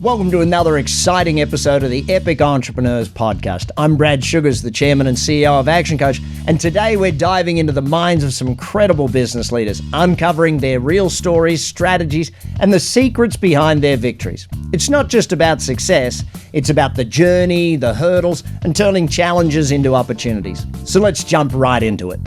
Welcome to another exciting episode of the Epic Entrepreneurs Podcast. I'm Brad Sugars, the Chairman and CEO of Action Coach, and today we're diving into the minds of some credible business leaders, uncovering their real stories, strategies, and the secrets behind their victories. It's not just about success, it's about the journey, the hurdles, and turning challenges into opportunities. So let's jump right into it.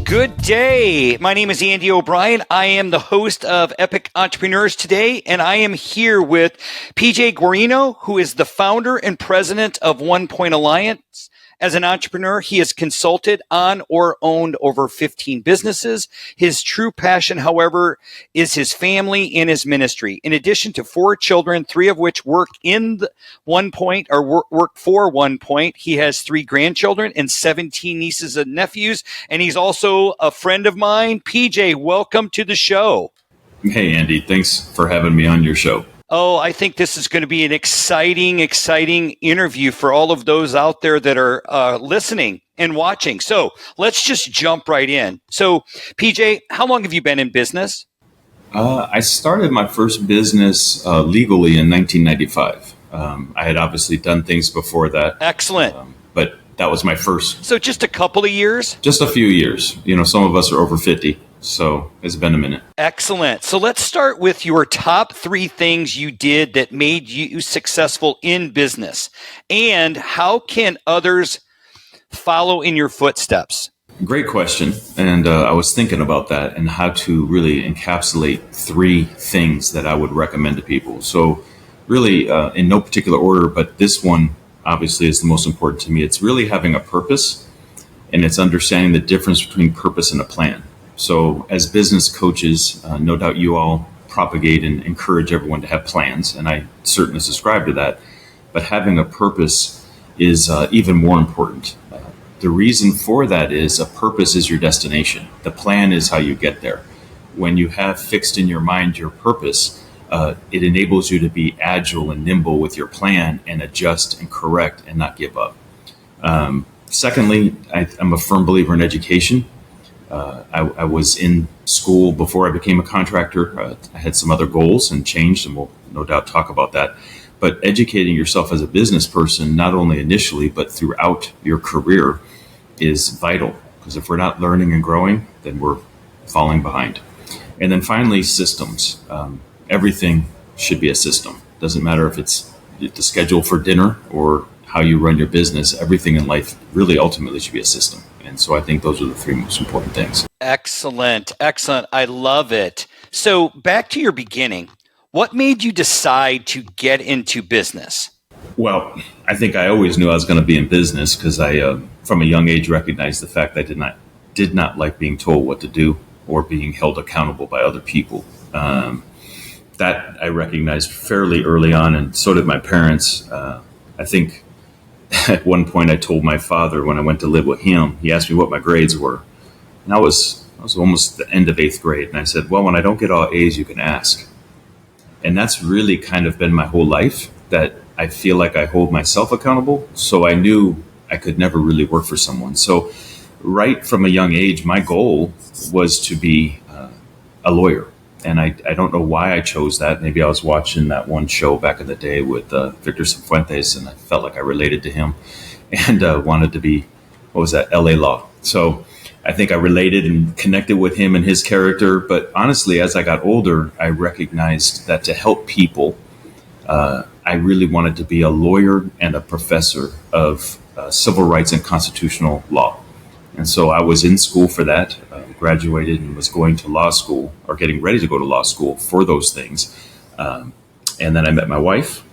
Good day. My name is Andy O'Brien. I am the host of Epic Entrepreneurs today, and I am here with PJ Guarino, who is the founder and president of 1 Point Alliance. As an entrepreneur, he has consulted on or owned over 15 businesses. His true passion, however, is his family and his ministry. In addition to 4 children, 3 of which work in 1 Point or work for 1 Point, he has 3 grandchildren and 17 nieces and nephews. And he's also a friend of mine. PJ, welcome to the show. Hey, Andy. Thanks for having me on your show. Oh, I think this is going to be an exciting interview for all of those out there that are listening and watching. So let's just jump right in. So, PJ, how long have you been in business? I started my first business legally in 1995. I had obviously done things before that. Excellent. But that was my first. So just a couple of years? Just a few years. You know, some of us are over 50. So it's been a minute. Excellent. So let's start with your top 3 things you did that made you successful in business. And how can others follow in your footsteps? Great question. And I was thinking about that and how to really encapsulate 3 things that I would recommend to people. So really, in no particular order, but this one obviously is the most important to me. It's really having a purpose, and it's understanding the difference between purpose and a plan. So as business coaches, no doubt you all propagate and encourage everyone to have plans, and I certainly subscribe to that. But having a purpose is even more important. The reason for that is a purpose is your destination. The plan is how you get there. When you have fixed in your mind your purpose, it enables you to be agile and nimble with your plan and adjust and correct and not give up. Secondly, I'm a firm believer in education. I was in school before I became a contractor. I had some other goals and changed, and we'll no doubt talk about that. But educating yourself as a business person, not only initially, but throughout your career is vital. Because if we're not learning and growing, then we're falling behind. And then finally, systems. Everything should be a system. Doesn't matter if it's the schedule for dinner or how you run your business. Everything in life really ultimately should be a system. And so I think those are the 3 most important things. Excellent. I love it. So back to your beginning. What made you decide to get into business? Well, I think I always knew I was going to be in business because I, from a young age, recognized the fact that I did not like being told what to do or being held accountable by other people. That I recognized fairly early on, and so did my parents. I think at one point I told my father when I went to live with him, he asked me what my grades were. And I was almost the end of 8th grade. And I said, well, when I don't get all A's, you can ask. And that's really kind of been my whole life, that I feel like I hold myself accountable. So I knew I could never really work for someone. So right from a young age, my goal was to be a lawyer. And I don't know why I chose that. Maybe I was watching that one show back in the day with Victor Cifuentes, and I felt like I related to him and wanted to be, LA Law. So I think I related and connected with him and his character. But honestly, as I got older, I recognized that to help people, I really wanted to be a lawyer and a professor of civil rights and constitutional law. And so I was in school for that, graduated and was going to law school or getting ready to go to law school for those things. And then I met my wife,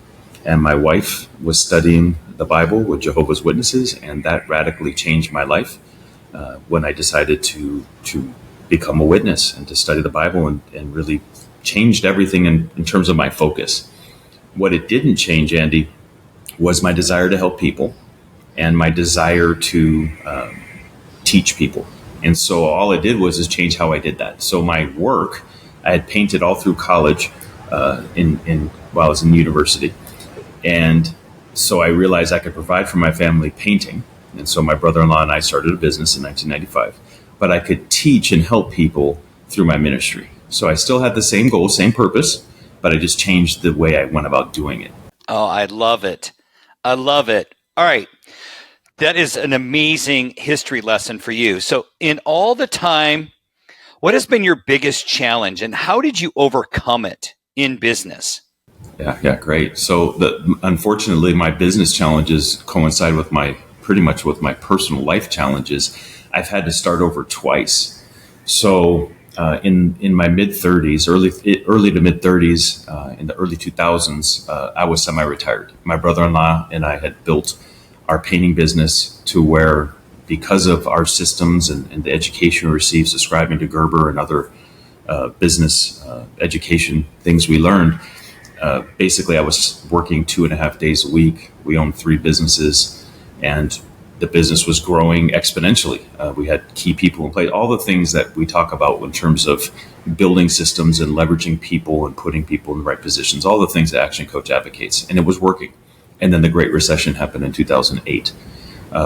and my wife was studying the Bible with Jehovah's Witnesses, and that radically changed my life when I decided to become a witness and to study the Bible, and really changed everything in terms of my focus. What it didn't change, Andy, was my desire to help people and my desire to teach people. And so all it did was change how I did that. So my work, I had painted all through college while I was in university. And so I realized I could provide for my family painting. And so my brother-in-law and I started a business in 1995. But I could teach and help people through my ministry. So I still had the same goal, same purpose, but I just changed the way I went about doing it. Oh, I love it. I love it. All right. That is an amazing history lesson for you. So in all the time, what has been your biggest challenge and how did you overcome it in business? Yeah, great. So unfortunately, my business challenges coincide with pretty much with my personal life challenges. I've had to start over twice. So in my mid 30s, early to mid 30s, in the early 2000s, I was semi-retired. My brother-in-law and I had built our painting business to where, because of our systems and the education we received, subscribing to Gerber and other business education things we learned, basically I was working 2.5 days a week. We owned 3 businesses, and the business was growing exponentially. We had key people in place, all the things that we talk about in terms of building systems and leveraging people and putting people in the right positions, all the things that Action Coach advocates, and it was working. And then the Great Recession happened in 2008.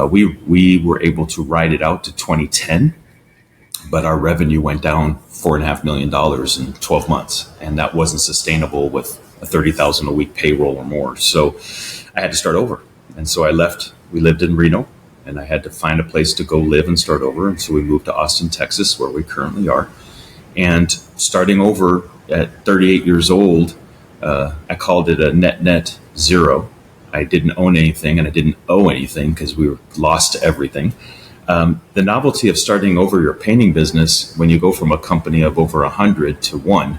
We were able to ride it out to 2010, but our revenue went down $4.5 million in 12 months, and that wasn't sustainable with a $30,000 a week payroll or more. So I had to start over, and so I left. We lived in Reno, and I had to find a place to go live and start over. And so we moved to Austin, Texas, where we currently are. And starting over at 38 years old, I called it a net zero. I didn't own anything and I didn't owe anything because we were lost to everything. The novelty of starting over your painting business, when you go from a company of over 100 to 1,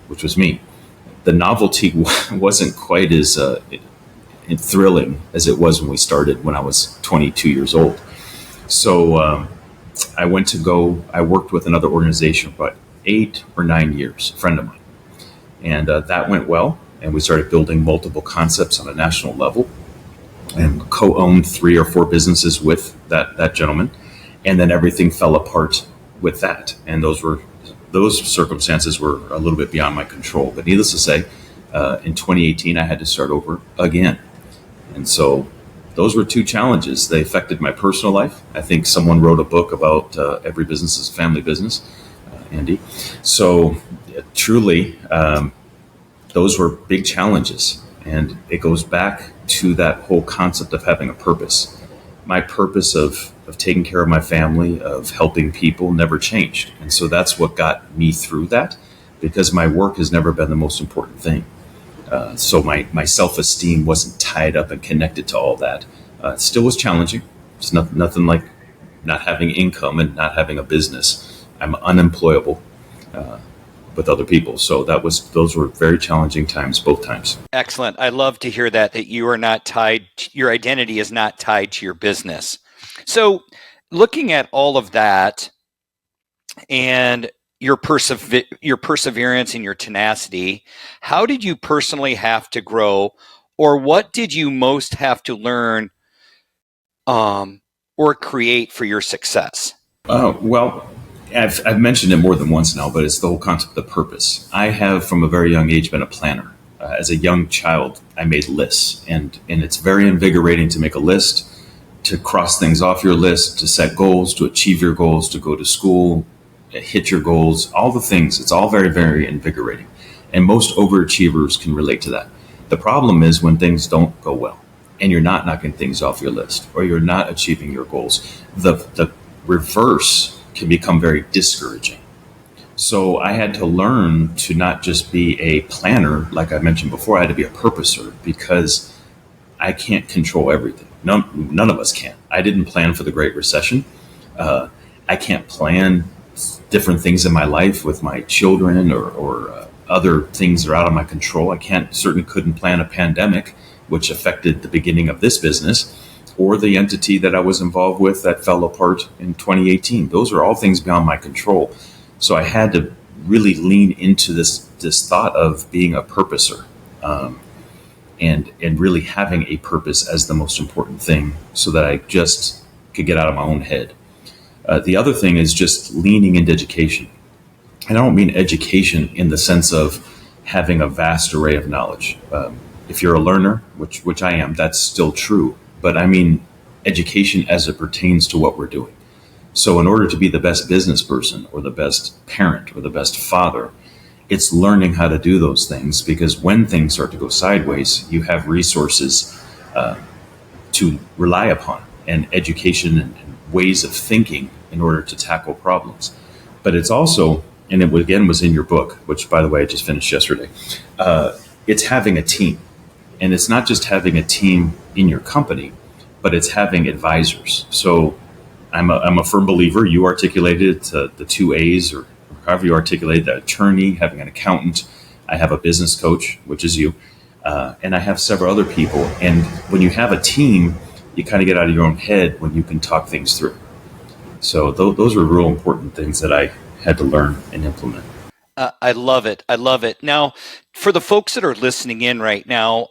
which was me, the novelty wasn't quite as thrilling as it was when we started when I was 22 years old. So I worked with another organization for about 8 or 9 years, a friend of mine. And that went well. And we started building multiple concepts on a national level and co-owned 3 or 4 businesses with that gentleman. And then everything fell apart with that. And those circumstances were a little bit beyond my control. But needless to say, in 2018, I had to start over again. And so those were 2 challenges. They affected my personal life. I think someone wrote a book about every business is a family business, Andy. So truly, those were big challenges. And it goes back to that whole concept of having a purpose. My purpose of taking care of my family, of helping people, never changed. And so that's what got me through that, because my work has never been the most important thing. So my self-esteem wasn't tied up and connected to all that. It still was challenging. It's nothing like not having income and not having a business. I'm unemployable with other people. So those were very challenging times, both times. Excellent. I love to hear that you are not tied, your identity is not tied to your business. So looking at all of that and your perseverance and your tenacity, how did you personally have to grow, or what did you most have to learn or create for your success? Well, I've mentioned it more than once now, but it's the whole concept of purpose. I have, from a very young age, been a planner. As a young child, I made lists, and it's very invigorating to make a list, to cross things off your list, to set goals, to achieve your goals, to go to school, hit your goals, all the things. It's all very, very invigorating. And most overachievers can relate to that. The problem is when things don't go well and you're not knocking things off your list or you're not achieving your goals, the reverse can become very discouraging. So I had to learn to not just be a planner, like I mentioned before. I had to be a purposer, because I can't control everything. None of us can. I didn't plan for the Great Recession. I can't plan different things in my life with my children or other things that are out of my control. Certainly couldn't plan a pandemic, which affected the beginning of this business, or the entity that I was involved with that fell apart in 2018. Those are all things beyond my control. So I had to really lean into this thought of being a purposer, and really having a purpose as the most important thing, so that I just could get out of my own head. The other thing is just leaning into education. And I don't mean education in the sense of having a vast array of knowledge. If you're a learner, which I am, that's still true. But I mean education as it pertains to what we're doing. So in order to be the best business person or the best parent or the best father, it's learning how to do those things, because when things start to go sideways, you have resources to rely upon, and education and ways of thinking in order to tackle problems. But it's also, and it again was in your book, which by the way I just finished yesterday, it's having a team. And it's not just having a team in your company, but it's having advisors. So I'm a firm believer, you articulated the two A's, or however you articulate, the attorney, having an accountant. I have a business coach, which is you. And I have several other people. And when you have a team, you kind of get out of your own head when you can talk things through. So those are real important things that I had to learn and implement. I love it. I love it. Now, for the folks that are listening in right now,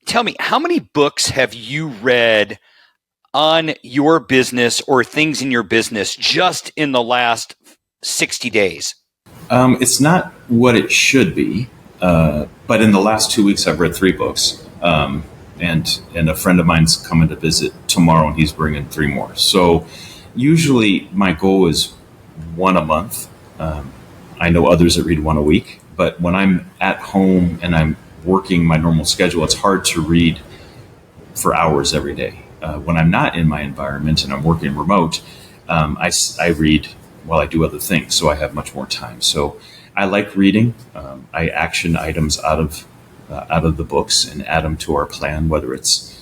tell me, how many books have you read on your business or things in your business just in the last 60 days? It's not what it should be, but in the last 2 weeks, I've read 3 books. And a friend of mine's coming to visit tomorrow, and he's bringing 3 more. So usually my goal is 1 a month. I know others that read 1 a week, but when I'm at home and I'm working my normal schedule, it's hard to read for hours every day. When I'm not in my environment and I'm working remote, I read while I do other things, so I have much more time. So I like reading. I action items out of the books and add them to our plan, whether it's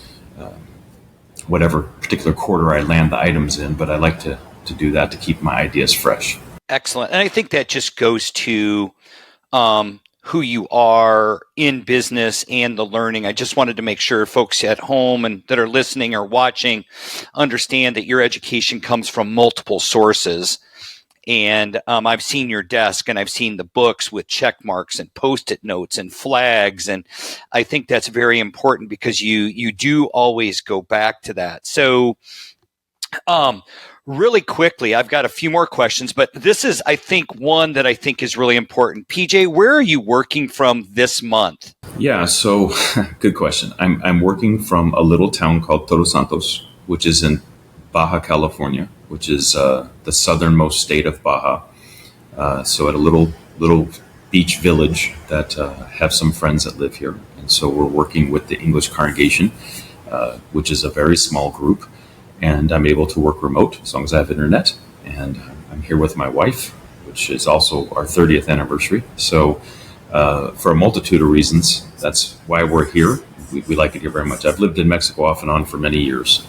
whatever particular quarter I land the items in, but I like to do that to keep my ideas fresh. Excellent. And I think that just goes to who you are in business and the learning. I just wanted to make sure folks at home and that are listening or watching understand that your education comes from multiple sources. And I've seen your desk, and I've seen the books with check marks and Post-it notes and flags. And I think that's very important, because you do always go back to that. So really quickly, I've got a few more questions, but this is, I think, one that I think is really important. PJ, where are you working from this month? Yeah, so good question. I'm working from a little town called Todos Santos, which is in Baja California, which is the southernmost state of Baja. So at a little beach village that have some friends that live here. And so we're working with the English congregation, which is a very small group. And I'm able to work remote as long as I have internet. And I'm here with my wife, which is also our 30th anniversary. So for a multitude of reasons, that's why we're here. We like it here very much. I've lived in Mexico off and on for many years,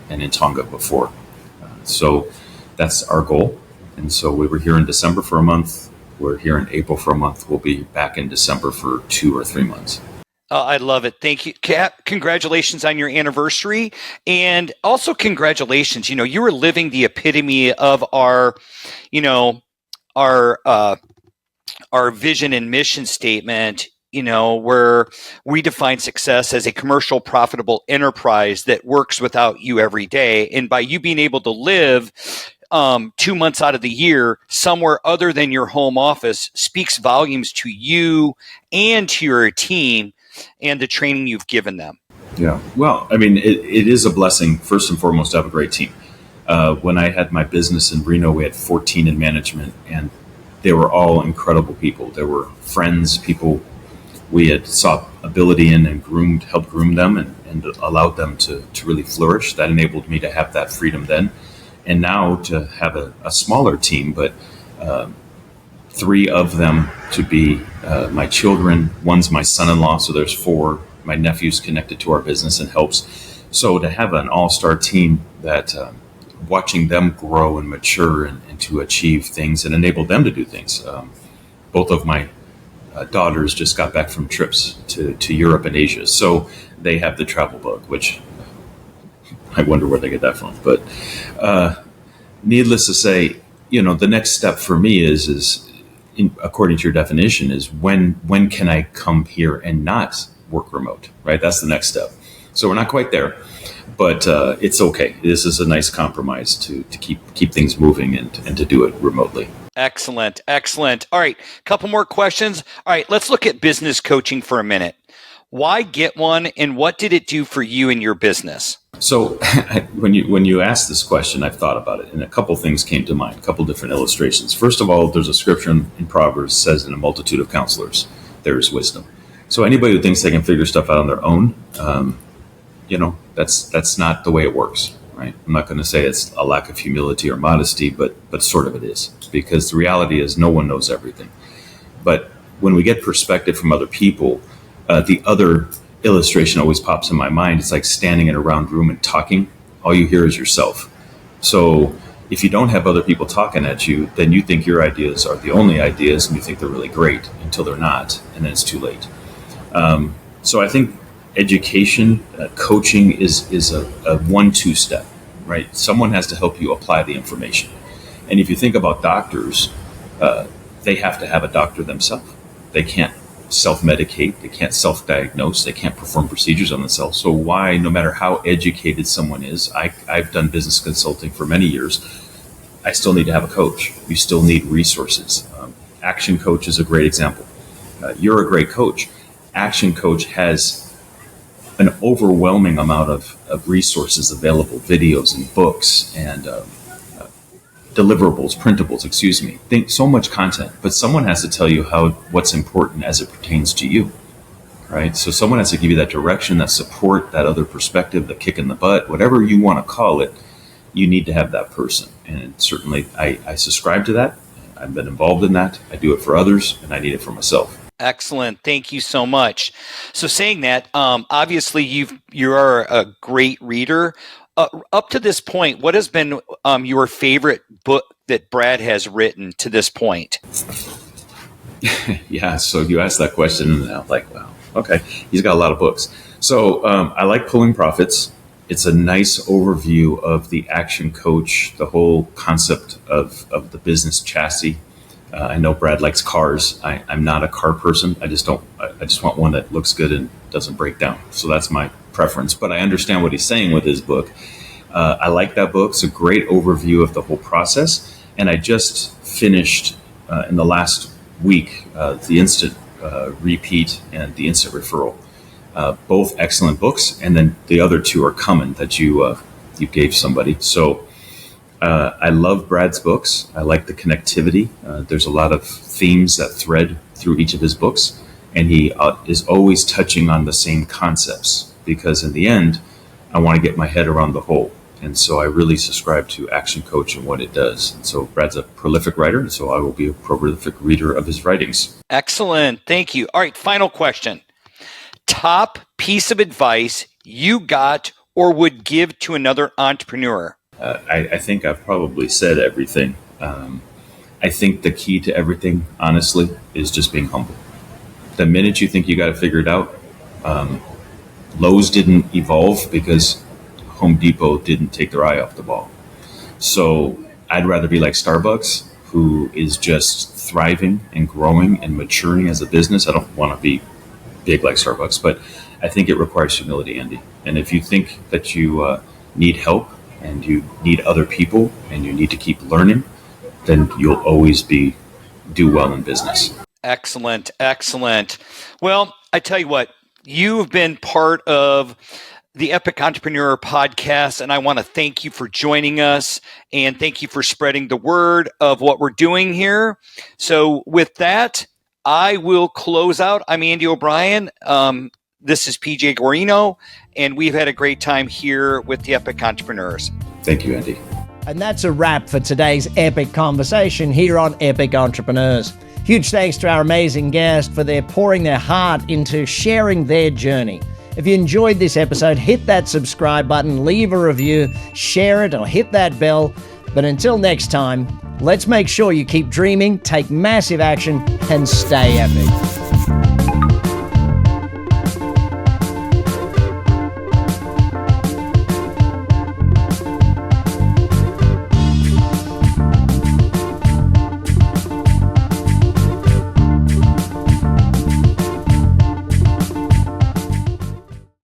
and in Tonga before. So that's our goal. And so we were here in December for a month. We're here in April for a month. We'll be back in December for 2 or 3 months. I love it. Thank you, Kat. Congratulations on your anniversary. And also congratulations. You were living the epitome of our vision and mission statement, where we define success as a commercial, profitable enterprise that works without you every day. And by you being able to live 2 months out of the year somewhere other than your home office speaks volumes to you and to your team and the training you've given them. Yeah. Well, I mean, it is a blessing, first and foremost, to have a great team. When I had my business in Reno, we had 14 in management, and they were all incredible people. They were friends, people we had sought ability in and helped groom them and allowed them to really flourish. That enabled me to have that freedom then. And now to have a smaller team, but 3 of them to be my children. One's my son-in-law, so there's 4. My nephew's connected to our business and helps. So to have an all-star team that watching them grow and mature and to achieve things and enable them to do things. Both of my daughters just got back from trips to Europe and Asia, so they have the travel bug, which I wonder where they get that from. But needless to say, the next step for me is according to your definition, is when can I come here and not work remote, right? That's the next step. So we're not quite there, but it's okay. This is a nice compromise to keep things moving and to do it remotely. Excellent. All right, a couple more questions. All right, let's look at business coaching for a minute. Why get one, and what did it do for you and your business? So when you asked this question, I've thought about it, and a couple things came to mind, a couple different illustrations. First of all, there's a scripture in Proverbs says, in a multitude of counselors, there is wisdom. So anybody who thinks they can figure stuff out on their own, that's not the way it works, right? I'm not going to say it's a lack of humility or modesty, but sort of it is, because the reality is no one knows everything. But when we get perspective from other people, the other illustration always pops in my mind. It's like standing in a round room and talking. All you hear is yourself. So if you don't have other people talking at you, then you think your ideas are the only ideas, and you think they're really great until they're not, and then it's too late. So I think education, coaching is a 1-2 step, right? Someone has to help you apply the information. And if you think about doctors, they have to have a doctor themselves. They can't self-medicate, they can't self-diagnose, they can't perform procedures on themselves. So why, no matter how educated someone is, I've done business consulting for many years, I still need to have a coach. You still need resources. Action Coach is a great example. You're a great coach. Action Coach has an overwhelming amount of resources available, videos and books and deliverables, printables, think so much content, but someone has to tell you what's important as it pertains to you, right? So someone has to give you that direction, that support, that other perspective, the kick in the butt, whatever you want to call it, you need to have that person. And certainly I subscribe to that. I've been involved in that. I do it for others, and I need it for myself. Excellent. Thank you so much. So saying that, obviously you are a great reader. Up to this point, what has been your favorite book that Brad has written to this point? Yeah, so you asked that question, and I'm like, wow, okay. He's got a lot of books. So I like Pulling Profits. It's a nice overview of the Action Coach, the whole concept of the business chassis. I know Brad likes cars. I'm not a car person. I just want one that looks good and doesn't break down. So that's my preference. But I understand what he's saying with his book. I like that book. It's a great overview of the whole process. And I just finished in the last week the Instant Repeat and the Instant Referral. Both excellent books. And then the other two are coming that you gave somebody. So I love Brad's books. I like the connectivity. There's a lot of themes that thread through each of his books, and he is always touching on the same concepts, because in the end, I want to get my head around the whole. And so I really subscribe to Action Coach and what it does. And so Brad's a prolific writer, and so I will be a prolific reader of his writings. Excellent. Thank you. All right, final question. Top piece of advice you got or would give to another entrepreneur? I think I've probably said everything. I think the key to everything, honestly, is just being humble. The minute you think you got to figure it out, Lowe's didn't evolve because Home Depot didn't take their eye off the ball. So I'd rather be like Starbucks, who is just thriving and growing and maturing as a business. I don't want to be big like Starbucks, but I think it requires humility, Andy. And if you think that you need help, and you need other people, and you need to keep learning, then you'll always do well in business. Excellent. Excellent. Well, I tell you what, you've been part of the Epic Entrepreneur podcast, and I want to thank you for joining us, and thank you for spreading the word of what we're doing here. So with that, I will close out. I'm Andy O'Brien. This is PJ Guarino, and we've had a great time here with the Epic Entrepreneurs. Thank you, Andy. And that's a wrap for today's epic conversation here on Epic Entrepreneurs. Huge thanks to our amazing guest for their pouring their heart into sharing their journey. If you enjoyed this episode, hit that subscribe button, leave a review, share it, or hit that bell. But until next time, let's make sure you keep dreaming, take massive action, and stay epic.